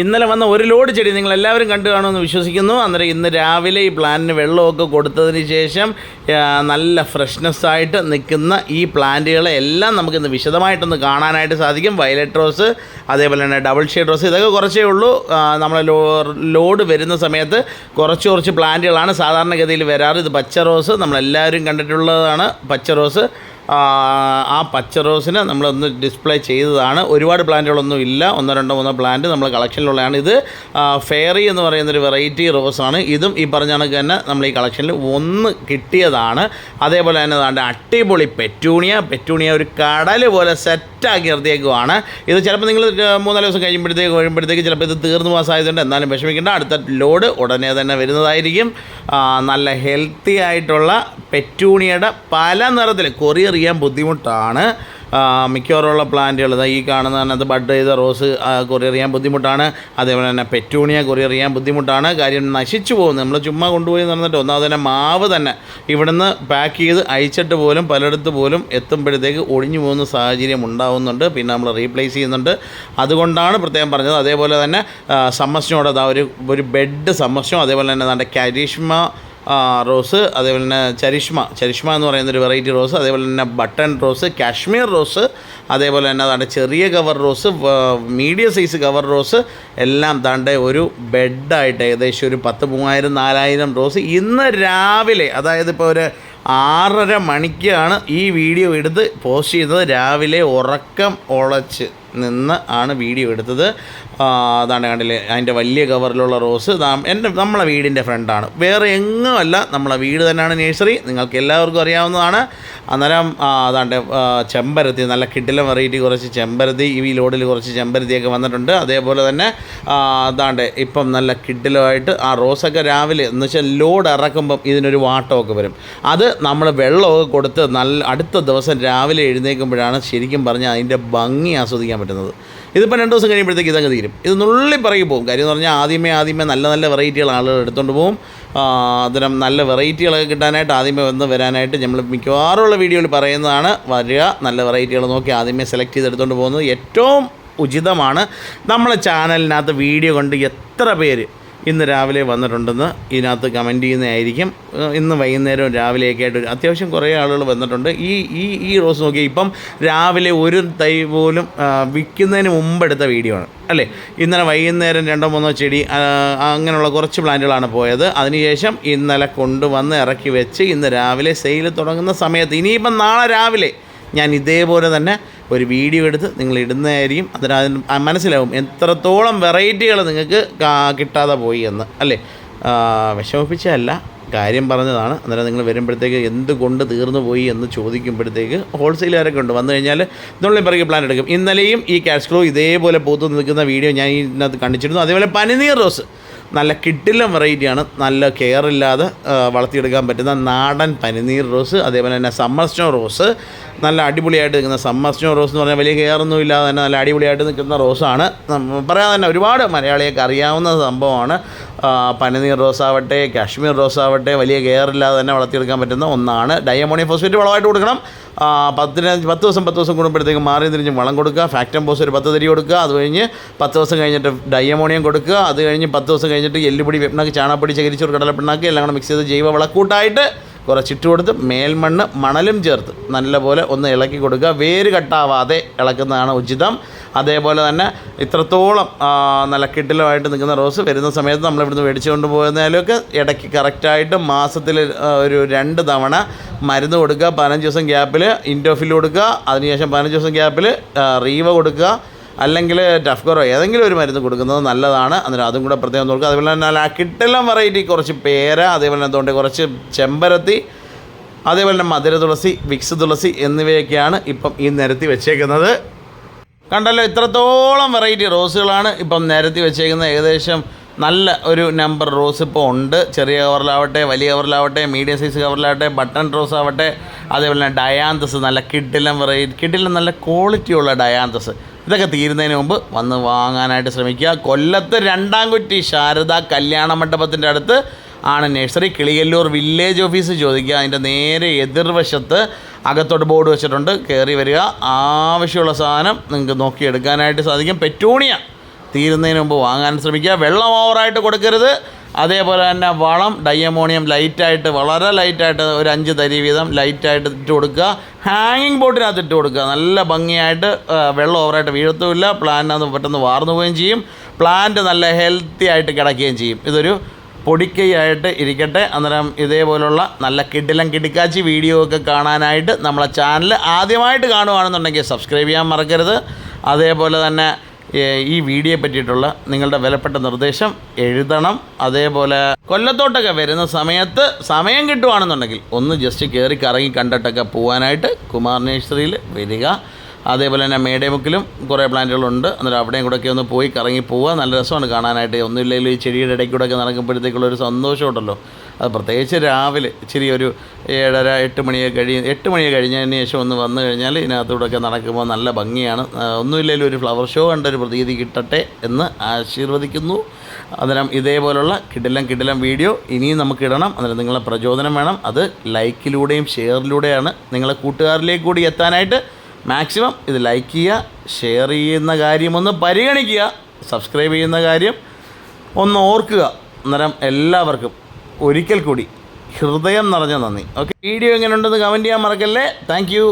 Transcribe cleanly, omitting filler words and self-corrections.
ഇന്നലെ വന്ന ഒരു ലോഡ് ചെടി നിങ്ങളെല്ലാവരും കണ്ടു കാണുമെന്ന് വിശ്വസിക്കുന്നു. അന്നേരം ഇന്ന് രാവിലെ ഈ പ്ലാന്റിന് വെള്ളമൊക്കെ കൊടുത്തതിന് ശേഷം നല്ല ഫ്രഷ്നെസ്സായിട്ട് നിൽക്കുന്ന ഈ പ്ലാന്റുകളെ എല്ലാം നമുക്കിന്ന് വിശദമായിട്ടൊന്ന് കാണാനായിട്ട് സാധിക്കും. വയലറ്റ് റോസ്, അതേപോലെ തന്നെ ഡബിൾ ഷെയ്ഡ് റോസ്, ഇതൊക്കെ കുറച്ചേ ഉള്ളൂ. നമ്മളെ ലോഡ് വരുന്ന സമയത്ത് കുറച്ച് പ്ലാന്റുകളാണ് സാധാരണഗതിയിൽ വരാറ്. ഇത് പച്ച റോസ്, നമ്മളെല്ലാവരും കണ്ടിട്ടുള്ളതാണ് പച്ച റോസ്. ആ പച്ച റോസിന് നമ്മളൊന്ന് ഡിസ്പ്ലേ ചെയ്തതാണ്. ഒരുപാട് പ്ലാന്റുകളൊന്നും ഇല്ല, 1, 2, 3 പ്ലാന്റ് നമ്മൾ കളക്ഷനിലുള്ളതാണ്. ഇത് ഫെയറി എന്ന് പറയുന്നൊരു വെറൈറ്റി റോസാണ്. ഇതും ഈ പറഞ്ഞ കണക്ക് തന്നെ നമ്മൾ ഈ കളക്ഷനിൽ ഒന്ന് കിട്ടിയതാണ്. അതേപോലെ തന്നെ അതാണ്ട് അടിപൊളി പെറ്റൂണിയ ഒരു കടൽ പോലെ സെറ്റാക്കി നിർത്തിയേക്കുവാണ്. ഇത് ചിലപ്പോൾ നിങ്ങൾ 3-4 ദിവസം കഴിയുമ്പോഴത്തേക്ക് ചിലപ്പോൾ ഇത് തീർന്നു മാസമായതുകൊണ്ട് എന്നാലും വിഷമിക്കേണ്ട, അടുത്ത ലോഡ് ഉടനെ തന്നെ വരുന്നതായിരിക്കും. നല്ല ഹെൽത്തി ആയിട്ടുള്ള പെറ്റൂണിയുടെ പല നിറത്തിൽ കൊറിയർ ചെയ്യാൻ ബുദ്ധിമുട്ടാണ്. മിക്കവാറുള്ള പ്ലാന്റുകൾ ഈ കാണുന്നതിനകത്ത് ബഡ് ചെയ്ത റോസ് കൊറിയർ ചെയ്യാൻ ബുദ്ധിമുട്ടാണ്. അതേപോലെ തന്നെ പെറ്റൂണിയ കൊറിയർ ചെയ്യാൻ ബുദ്ധിമുട്ടാണ്. കാര്യം നശിച്ചു പോകുന്നു. നമ്മൾ ചുമ്മാ കൊണ്ടുപോയി നടന്നിട്ട് ഒന്നാമത് തന്നെ മാവ് തന്നെ ഇവിടുന്ന് പാക്ക് ചെയ്ത് അയച്ചിട്ട് പോലും പലയിടത്ത് പോലും എത്തുമ്പോഴത്തേക്ക് ഒടിഞ്ഞു പോകുന്ന സാഹചര്യം ഉണ്ടാകുന്നുണ്ട്. പിന്നെ നമ്മൾ റീപ്ലേസ് ചെയ്യുന്നുണ്ട്. അതുകൊണ്ടാണ് പ്രത്യേകം പറഞ്ഞത്. അതേപോലെ തന്നെ സമ്മർശനോടെ ഒരു ബെഡ് സമ്മർശനം, അതേപോലെ തന്നെ നമ്മുടെ കരിഷ്മ റോസ്, അതേപോലെ തന്നെ ചരിഷ്മ എന്ന് പറയുന്നൊരു വെറൈറ്റി റോസ്, അതേപോലെ തന്നെ ബട്ടൺ റോസ്, കാശ്മീർ റോസ്, അതേപോലെ തന്നെ അതാണ്ട് ചെറിയ cover rose, medium size cover rose എല്ലാം താണ്ട് ഒരു ബെഡായിട്ട് ഏകദേശം ഒരു 10,000-4,000 റോസ് ഇന്ന് രാവിലെ, അതായത് ഇപ്പോൾ ഒരു 6:30 മണിക്കാണ് ഈ വീഡിയോ എടുത്ത് പോസ്റ്റ് ചെയ്തത്. രാവിലെ ഉറക്കം ഉളച്ച് നിന്ന് ആണ് വീഡിയോ എടുത്തത്. അതാണ് കണ്ടില്ലേ, അതിൻ്റെ വലിയ കവറിലുള്ള റോസ് നമ്മളെ വീടിൻ്റെ ഫ്രണ്ടാണ്, വേറെ എങ്ങുമല്ല, നമ്മളെ വീട് തന്നെയാണ് നേഴ്സറി, നിങ്ങൾക്ക് എല്ലാവർക്കും അറിയാവുന്നതാണ്. അന്നേരം അതാണ്ട് ചെമ്പരത്തി, നല്ല കിടിലൻ വെറൈറ്റി കുറച്ച് ചെമ്പരത്തി, ഈ ലോഡിൽ കുറച്ച് ചെമ്പരത്തിയൊക്കെ വന്നിട്ടുണ്ട്. അതേപോലെ തന്നെ അതാണ്ട് ഇപ്പം നല്ല കിടിലമായിട്ട് ആ റോസൊക്കെ രാവിലെ എന്ന് വെച്ചാൽ ലോഡ് ഇറക്കുമ്പം ഇതിനൊരു വാട്ടമൊക്കെ വരും. അത് നമ്മൾ വെള്ളമൊക്കെ കൊടുത്ത് നല്ല അടുത്ത ദിവസം രാവിലെ എഴുന്നേൽക്കുമ്പോഴാണ് ശരിക്കും പറഞ്ഞാൽ അതിൻ്റെ ഭംഗി ആസ്വദിക്കാൻ പറ്റുന്നത്. ഇതിപ്പോൾ 2 ദിവസം കഴിയുമ്പോഴത്തേക്ക് ഇതങ്ങ് തീരും. ഇത് നുള്ളി പറയി പോകും. കാര്യം എന്ന് പറഞ്ഞാൽ ആദ്യമേ നല്ല വെറൈറ്റികൾ ആളുകൾ എടുത്തുകൊണ്ട് പോകും. അത്തരം നല്ല വെറൈറ്റികളൊക്കെ കിട്ടാനായിട്ട് ആദ്യമേ വരാനായിട്ട് നമ്മൾ മിക്കവാറുള്ള വീഡിയോയിൽ പറയുന്നതാണ്, വരിക നല്ല വെറൈറ്റികൾ നോക്കി ആദ്യമേ സെലക്ട് ചെയ്ത് എടുത്തുകൊണ്ട് പോകുന്നത് ഏറ്റവും ഉചിതമാണ്. നമ്മളെ ചാനലിനകത്ത് വീഡിയോ കൊണ്ട് എത്ര പേര് ഇന്ന് രാവിലെ വന്നിട്ടുണ്ടെന്ന് ഇതിനകത്ത് കമൻറ്റ് ചെയ്യുന്നതായിരിക്കും. ഇന്ന് വൈകുന്നേരവും രാവിലെയൊക്കെ ആയിട്ട് അത്യാവശ്യം കുറേ ആളുകൾ വന്നിട്ടുണ്ട്. ഈ റോസ് നോക്കി ഇപ്പം രാവിലെ ഒരു തൈ പോലും വിൽക്കുന്നതിന് മുമ്പെടുത്ത വീഡിയോ ആണ് അല്ലേ. ഇന്നലെ വൈകുന്നേരം 2-3 ചെടി അങ്ങനെയുള്ള കുറച്ച് പ്ലാന്റുകളാണ് പോയത്. അതിനുശേഷം ഇന്നലെ കൊണ്ടുവന്ന് ഇറക്കി വെച്ച് ഇന്ന് രാവിലെ സെയിൽ തുടങ്ങുന്ന സമയത്ത് ഇനിയിപ്പം നാളെ രാവിലെ ഞാൻ ഇതേപോലെ തന്നെ ഒരു വീഡിയോ എടുത്ത് നിങ്ങൾ ഇടുന്നതായിരിക്കും. അതിന് മനസ്സിലാവും എത്രത്തോളം വെറൈറ്റികൾ നിങ്ങൾക്ക് കിട്ടാതെ പോയി എന്ന് അല്ലേ. വിഷമിപ്പിച്ചല്ല, കാര്യം പറഞ്ഞതാണ്. അന്നേരം നിങ്ങൾ വരുമ്പോഴത്തേക്ക് എന്തുകൊണ്ട് തീർന്നു പോയി എന്ന് ചോദിക്കുമ്പോഴത്തേക്ക് ഹോൾസെയിലുകാരൊക്കെ ഉണ്ട്. വന്നു കഴിഞ്ഞാൽ നുള്ളി പറക്കി പ്ലാൻ എടുക്കും. ഇന്നലെയും ഈ ക്യാഷ് ഫ്ലോ ഇതേപോലെ പൂത്തു നിൽക്കുന്ന വീഡിയോ ഞാൻ ഇതിനകത്ത് കണ്ടിച്ചിരുന്നു. അതേപോലെ പനിനീർ റോസ് നല്ല കിടിലൻ വെറൈറ്റിയാണ്. നല്ല കെയറില്ലാതെ വളർത്തിയെടുക്കാൻ പറ്റുന്ന നാടൻ പനിനീർ റോസ്, അതേപോലെ തന്നെ സമ്മർ സ്നോ റോസ്, നല്ല അടിപൊളിയായിട്ട് നിൽക്കുന്ന സമ്മർ സ്നോ റോസ് എന്ന് പറഞ്ഞാൽ വലിയ കെയറൊന്നും ഇല്ലാതെ തന്നെ നല്ല അടിപൊളിയായിട്ട് നിൽക്കുന്ന റോസാണ്. പറയാതെ തന്നെ ഒരുപാട് മലയാളിയൊക്കെ അറിയാവുന്ന സംഭവമാണ്. പനിനീർ റോസാവട്ടെ, കാശ്മീർ റോസാവട്ടെ, വലിയ കെയറില്ലാതെ തന്നെ വളർത്തിയെടുക്കാൻ പറ്റുന്ന ഒന്നാണ്. ഡയമോണിയം ഫോസ്ഫേറ്റ് വളമായിട്ട് കൊടുക്കണം. 10 ദിവസം കൂടുമ്പോഴത്തേക്ക് മാറി തിരിഞ്ഞ് വളം കൊടുക്കുക. ഫാക്ടംബോസ് ഒരു 10 തരി കൊടുക്കുക. അത് കഴിഞ്ഞ് 10 ദിവസം കഴിഞ്ഞിട്ട് ഡയമോണിയം കൊടുക്കുക. അത് കഴിഞ്ഞ് 10 ദിവസം കഴിഞ്ഞിട്ട് എല്ലുപൊടി, വെപ്പിണാക്ക്, ചാണകപ്പൊടി, ചകിരിച്ചോറ്, കടലപ്പിണ്ണാക്ക് എല്ലാം കൂടെ മിക്സ് ചെയ്ത് ജൈവ വളക്കൂട്ടായിട്ട് കുറച്ചിട്ട് കൊടുത്ത് മേൽമണ്ണ് മണലും ചേർത്ത് നല്ലപോലെ ഒന്ന് ഇളക്കി കൊടുക്കുക. വേര് കട്ടാവാതെ ഇളക്കുന്നതാണ് ഉചിതം. അതേപോലെ തന്നെ ഇത്രത്തോളം നല്ല കിടിലമായിട്ട് നിൽക്കുന്ന റോസ് വരുന്ന സമയത്ത് നമ്മളിവിടുന്ന് മേടിച്ചുകൊണ്ട് പോകുന്നതിലൊക്കെ ഇടയ്ക്ക് കറക്റ്റായിട്ട് മാസത്തിൽ ഒരു 2 തവണ മരുന്ന് കൊടുക്കുക. 15 ദിവസം ഗ്യാപ്പിൽ ഇൻഡോഫിൽ കൊടുക്കുക. അതിനുശേഷം 15 ദിവസം ഗ്യാപ്പിൽ റീവ കൊടുക്കുക, അല്ലെങ്കിൽ ടഫ്ഗറോ ഏതെങ്കിലും ഒരു മരുന്ന് കൊടുക്കുന്നത് നല്ലതാണ്. അന്നേരം അതും കൂടെ പ്രത്യേകം നോക്കുക. അതുപോലെ തന്നെ നല്ല കിട്ടെല്ലാം വെറൈറ്റി കുറച്ച് പേര, അതേപോലെ തന്നെ അതുകൊണ്ട് കുറച്ച് ചെമ്പരത്തി, അതേപോലെ തന്നെ മധുര തുളസി, വിക്സ് തുളസി എന്നിവയൊക്കെയാണ് ഇപ്പം ഈ നിരത്തി വെച്ചേക്കുന്നത്. കണ്ടല്ലോ, ഇത്രത്തോളം വെറൈറ്റി റോസുകളാണ് ഇപ്പം നിരത്തി വെച്ചേക്കുന്നത്. ഏകദേശം നല്ല ഒരു നമ്പർ റോസ് ഇപ്പോൾ ഉണ്ട്. ചെറിയ കവറിലാവട്ടെ, വലിയ കവറിലാവട്ടെ, മീഡിയം സൈസ് കവറിലാവട്ടെ, ബട്ടൺ റോസ് ആവട്ടെ, അതേപോലെ തന്നെ ഡയാന്തസ്, നല്ല കിടിലൻ വെറൈറ്റി, കിടിലൻ നല്ല ക്വാളിറ്റിയുള്ള ഡയാന്തസ്. ഇതൊക്കെ തീരുന്നതിന് മുമ്പ് വന്ന് വാങ്ങാനായിട്ട് ശ്രമിക്കുക. കൊല്ലത്ത് 2-ാം കുറ്റി ശാരദ കല്യാണ മണ്ഡപത്തിൻ്റെ അടുത്ത് ആണ് നഴ്സറി. കിളിയല്ലൂർ വില്ലേജ് ഓഫീസ് ചോദിക്കുക. അതിൻ്റെ നേരെ എതിർവശത്ത് അകത്തോട്ട് ബോർഡ് വെച്ചിട്ടുണ്ട്. കയറി വരിക. ആവശ്യമുള്ള സാധനം നിങ്ങൾക്ക് നോക്കിയെടുക്കാനായിട്ട് സാധിക്കും. പെറ്റൂണിയ തീരുന്നതിന് മുമ്പ് വാങ്ങാൻ ശ്രമിക്കുക. വെള്ളം ഓവറായിട്ട് കൊടുക്കരുത്. അതേപോലെ തന്നെ വളം ഡൈഅമോണിയം ലൈറ്റായിട്ട്, വളരെ ലൈറ്റായിട്ട് ഒരു 5 തരി വീതം ലൈറ്റായിട്ട് ഇട്ട് കൊടുക്കുക. ഹാങ്ങിങ് ബോട്ടിനകത്ത് ഇട്ട് കൊടുക്കുക. നല്ല ഭംഗിയായിട്ട് വെള്ളം ഓവറായിട്ട് വീഴത്തുമില്ല. പ്ലാന്റിനകത്ത് പെട്ടെന്ന് വാർന്നു പോവുകയും ചെയ്യും. പ്ലാന്റ് നല്ല ഹെൽത്തി ആയിട്ട് കിടക്കുകയും ചെയ്യും. ഇതൊരു പൊടിക്കൈയായിട്ട് ഇരിക്കട്ടെ. അന്നേരം ഇതേപോലുള്ള നല്ല കിടിക്കാച്ചി വീഡിയോ ഒക്കെ കാണാനായിട്ട് നമ്മളെ ചാനൽ ആദ്യമായിട്ട് കാണുകയാണെന്നുണ്ടെങ്കിൽ സബ്സ്ക്രൈബ് ചെയ്യാൻ മറക്കരുത്. അതേപോലെ തന്നെ ഈ വീഡിയോയെ പറ്റിയിട്ടുള്ള നിങ്ങളുടെ വിലപ്പെട്ട നിർദ്ദേശം എഴുതണം. അതേപോലെ കൊല്ലത്തോട്ടൊക്കെ വരുന്ന സമയത്ത് സമയം കിട്ടുവാണെന്നുണ്ടെങ്കിൽ ഒന്ന് ജസ്റ്റ് കയറി കറങ്ങി കണ്ടിട്ടൊക്കെ പോകാനായിട്ട് കുമാർ നേഴ്സറിയിൽ വരിക. അതേപോലെ തന്നെ മേടേമുക്കിലും കുറേ പ്ലാന്റുകളുണ്ട്. അന്നേരം അവിടെയും കൂടെയൊക്കെ ഒന്ന് പോയി കറങ്ങി പോവുക. നല്ല രസമാണ് കാണാനായിട്ട്. ഒന്നുമില്ലെങ്കിലും ഈ ചെടിയുടെ ഇടയ്ക്കൂടെയൊക്കെ നടക്കുമ്പോഴത്തേക്കുള്ളൊരു സന്തോഷമുണ്ടല്ലോ. അത് പ്രത്യേകിച്ച് രാവിലെ ഇച്ചിരി ഒരു 7:30 8 മണിയൊക്കെ കഴിഞ്ഞതിന് ശേഷം ഒന്ന് വന്നു കഴിഞ്ഞാൽ ഇതിനകത്തൂടെയൊക്കെ നടക്കുമ്പോൾ നല്ല ഭംഗിയാണ്. ഒന്നുമില്ലെങ്കിലും ഒരു ഫ്ലവർ ഷോ കണ്ടൊരു പ്രതീതി കിട്ടട്ടെ എന്ന് ആശീർവദിക്കുന്നു. അന്നേരം ഇതേപോലുള്ള കിടിലം വീഡിയോ ഇനിയും നമുക്ക് ഇടണം. അന്നേരം നിങ്ങളെ പ്രചോദനം വേണം. അത് ലൈക്കിലൂടെയും ഷെയറിലൂടെയാണ് നിങ്ങളെ കൂട്ടുകാരിലേക്ക് കൂടി എത്താനായിട്ട്. മാക്സിമം ഇത് ലൈക്ക് ചെയ്യുക, ഷെയർ ചെയ്യുന്ന കാര്യം ഒന്ന് പരിഗണിക്കുക, സബ്സ്ക്രൈബ് ചെയ്യുന്ന കാര്യം ഒന്ന് ഓർക്കുക. അന്നേരം എല്ലാവർക്കും ഒരിക്കൽ കൂടി ഹൃദയം നിറഞ്ഞ നന്ദി. ഓക്കെ, വീഡിയോ എങ്ങനെയുണ്ടെന്ന് കമൻറ്റ് ചെയ്യാൻ മറക്കല്ലേ. Thank you.